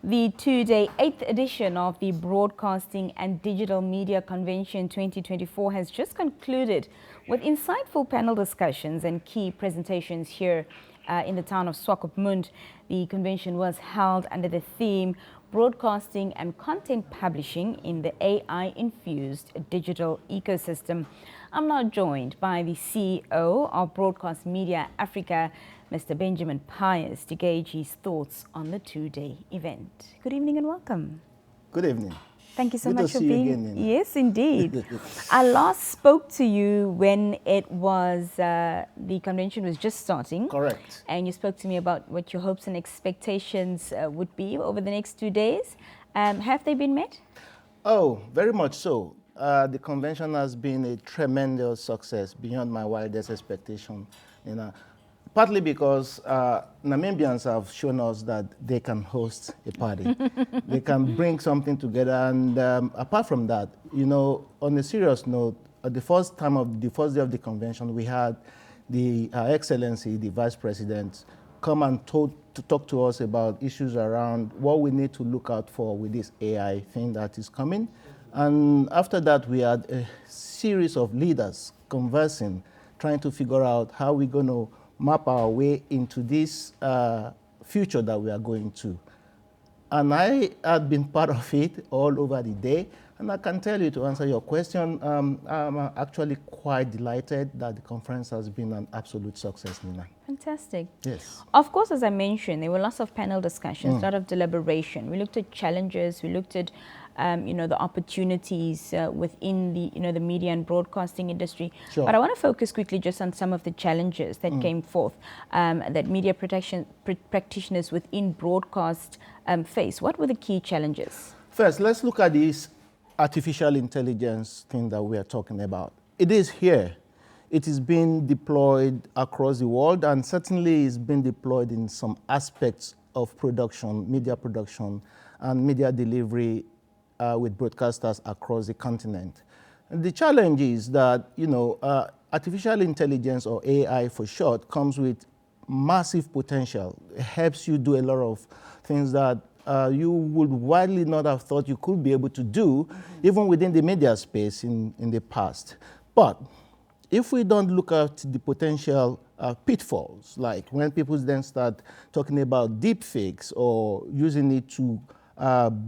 The two-day 8th edition of the Broadcasting and Digital Media Convention 2024 has just concluded with insightful panel discussions and key presentations here in the town of Swakopmund. The convention was held under the theme Broadcasting and Content Publishing in the AI-Infused Digital Ecosystem. I'm now joined by the CEO of Broadcast Media Africa, Mr. Benjamin Pius, to gauge his thoughts on the two-day event. Good evening and welcome. Good evening. Thank you so Good much to for see being you again, Nina. Yes, indeed. I last spoke to you when it was the convention was just starting. Correct. And you spoke to me about what your hopes and expectations would be over the next 2 days. Have they been met? Oh, very much so. The convention has been a tremendous success beyond my wildest expectation. Partly because Namibians have shown us that they can host a party. They can bring something together. And apart from that, on a serious note, the first day of the convention, we had the Excellency, the Vice President, come and talk to us about issues around what we need to look out for with this AI thing that is coming. And after that, we had a series of leaders conversing, trying to figure out how we're going to map our way into this future that we are going to. And I had been part of it all over the day. And I can tell you, to answer your question, I'm actually quite delighted that the conference has been an absolute success, Nina. Fantastic. Yes. Of course, as I mentioned, there were lots of panel discussions, a lot of deliberation. We looked at challenges, we looked at the opportunities within the media and broadcasting industry. Sure. But I want to focus quickly just on some of the challenges that came forth that media practitioners within broadcast face. What were the key challenges? First, let's look at this artificial intelligence thing that we are talking about. It is here. It is being deployed across the world, and certainly is being deployed in some aspects of production, media production, and media delivery with broadcasters across the continent. And the challenge is that, artificial intelligence, or AI for short, comes with massive potential. It helps you do a lot of things that you would widely not have thought you could be able to do, even within the media space in the past. But if we don't look at the potential pitfalls, like when people then start talking about deepfakes or using it to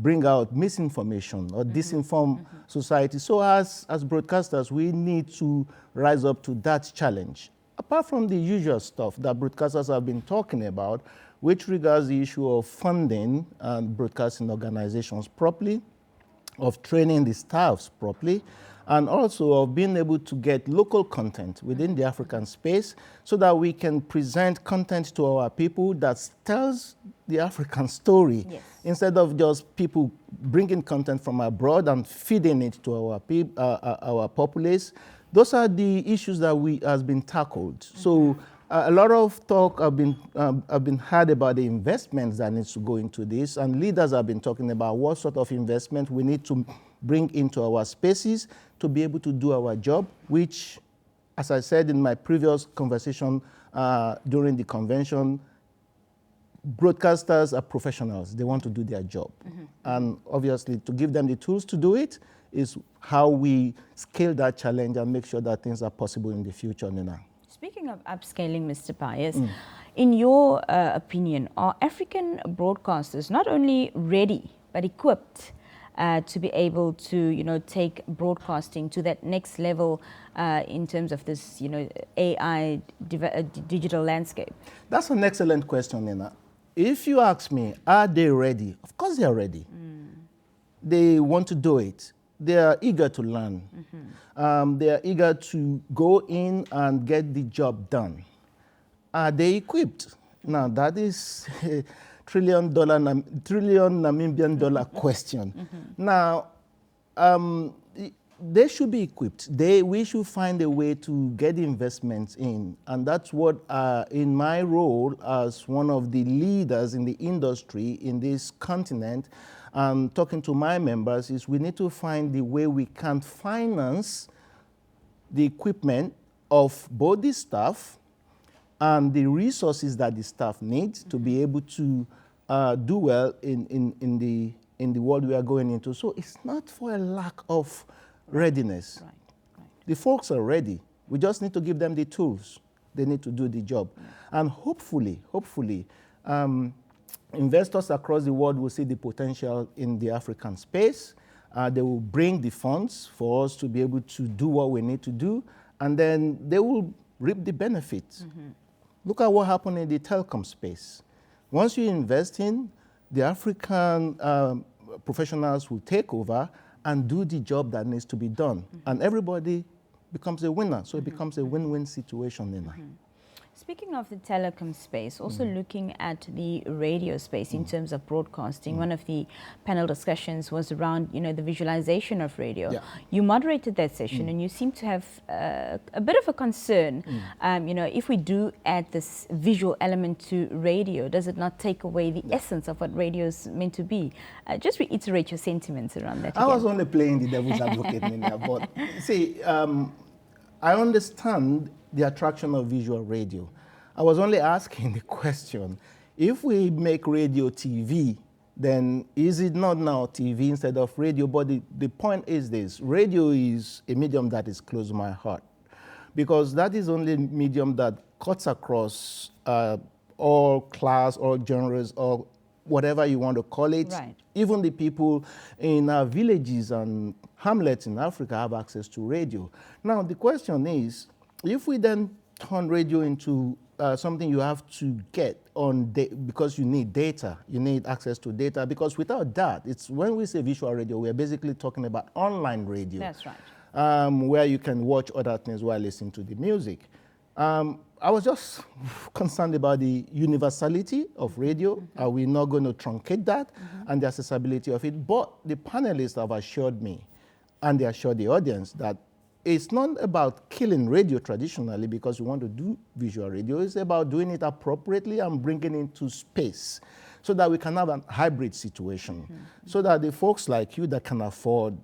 bring out misinformation or disinform society. So as broadcasters, we need to rise up to that challenge. Apart from the usual stuff that broadcasters have been talking about, which regards the issue of funding and broadcasting organizations properly, of training the staffs properly, and also of being able to get local content within the African space so that we can present content to our people that tells the African story, instead of just people bringing content from abroad and feeding it to our populace. Those are the issues that has been tackled. So a lot of talk have been had about the investments that needs to go into this, and leaders have been talking about what sort of investment we need to bring into our spaces to be able to do our job, which, as I said in my previous conversation during the convention, broadcasters are professionals. They want to do their job. And obviously, to give them the tools to do it is how we scale that challenge and make sure that things are possible in the future, Nina. Speaking of upscaling, Mr. Pius, in your opinion, are African broadcasters not only ready but equipped to be able to, take broadcasting to that next level in terms of this, AI digital landscape? That's an excellent question, Nina. If you ask me, are they ready? Of course they are ready. They want to do it. They are eager to learn. They are eager to go in and get the job done. Are they equipped? Now, that is a trillion Namibian dollar question. Now, they should be equipped. We should find a way to get investments in. And that's what, in my role as one of the leaders in the industry in this continent, talking to my members, is we need to find the way we can finance the equipment of both the staff and the resources that the staff needs to be able to do well in the world we are going into. So it's not for a lack of readiness. Right. The folks are ready. We just need to give them the tools. They need to do the job. And hopefully, investors across the world will see the potential in the African space. They will bring the funds for us to be able to do what we need to do, and then they will reap the benefits. Look at what happened in the telecom space. Once you invest in, the African professionals will take over and do the job that needs to be done. And everybody becomes a winner. So it becomes a win-win situation, Nina. Speaking of the telecom space, also looking at the radio space in terms of broadcasting, one of the panel discussions was around, the visualization of radio. Yeah. You moderated that session and you seem to have a bit of a concern. If we do add this visual element to radio, does it not take away the essence of what radio is meant to be? Just reiterate your sentiments around that. I was only playing the devil's advocate, Nina, but see, I understand the attraction of visual radio. I was only asking the question, if we make radio TV, then is it not now TV instead of radio? But the point is this: radio is a medium that is close to my heart, because that is only medium that cuts across all class, all genres, or whatever you want to call it. Right. Even the people in our villages and hamlets in Africa have access to radio. Now, the question is, if we then turn radio into something you have to get on because you need data, you need access to data, because without that, it's when we say visual radio, we're basically talking about online radio. That's right. Where you can watch other things while listening to the music. I was just concerned about the universality of radio. Are we not going to truncate that and the accessibility of it? But the panelists have assured me, and they assured the audience, that it's not about killing radio traditionally because we want to do visual radio. It's about doing it appropriately and bringing it into space so that we can have a hybrid situation, so that the folks like you that can afford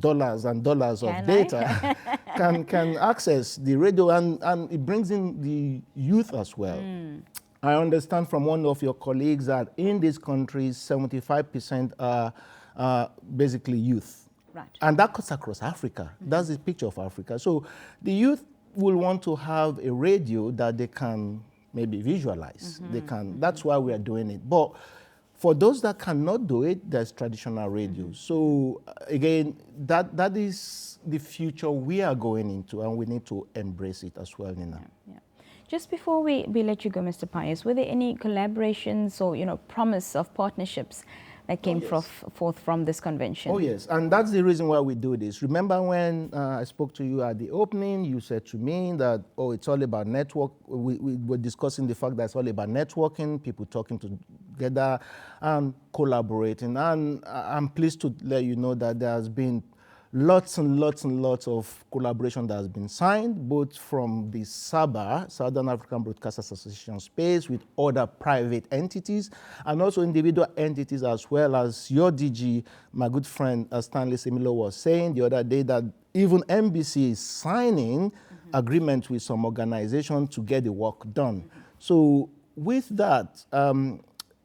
dollars and dollars of data can access the radio, and it brings in the youth as well. I understand from one of your colleagues that in these countries, 75% are basically youth. Right. And that cuts across Africa. That's the picture of Africa. So the youth will want to have a radio that they can maybe visualize. That's why we are doing it. But for those that cannot do it, there's traditional radio. So again, that is the future we are going into, and we need to embrace it as well, Nina. Yeah. Just before we let you go, Mr. Pius, were there any collaborations or promise of partnerships that came forth from this convention? Oh yes, and that's the reason why we do this. Remember when I spoke to you at the opening, you said to me that, it's all about network. We were discussing the fact that it's all about networking, people talking together and collaborating. And I'm pleased to let you know that there has been lots and lots and lots of collaboration that has been signed, both from the SABA, Southern African Broadcasters Association space, with other private entities, and also individual entities, as well as your DG, my good friend Stanley Semilo was saying the other day, that even NBC is signing agreements with some organizations to get the work done. So with that,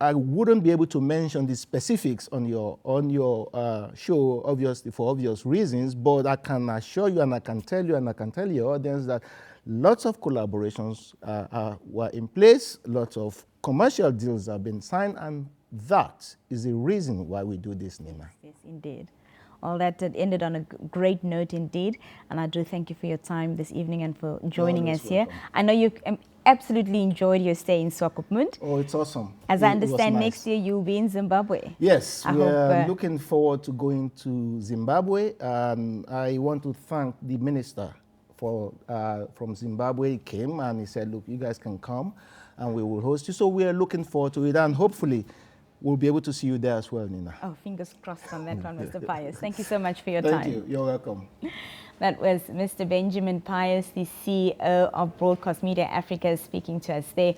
I wouldn't be able to mention the specifics on your show, obviously, for obvious reasons, but I can assure you, and I can tell you, and I can tell your audience that lots of collaborations were in place, lots of commercial deals have been signed, and that is the reason why we do this, Nina. Yes, indeed. Well, that ended on a great note indeed, and I do thank you for your time this evening and for joining us here. I know you absolutely enjoyed your stay in Swakopmund. Oh, it's awesome. As I understand, next year you'll be in Zimbabwe. Yes, we are looking forward to going to Zimbabwe, and I want to thank the minister from Zimbabwe. He came and he said, look, you guys can come and we will host you. So we are looking forward to it, and hopefully we'll be able to see you there as well, Nina. Oh, fingers crossed on that one, Mr. Pius. Thank you so much for your time. Thank you. You're welcome. That was Mr. Benjamin Pius, the CEO of Broadcast Media Africa, speaking to us there.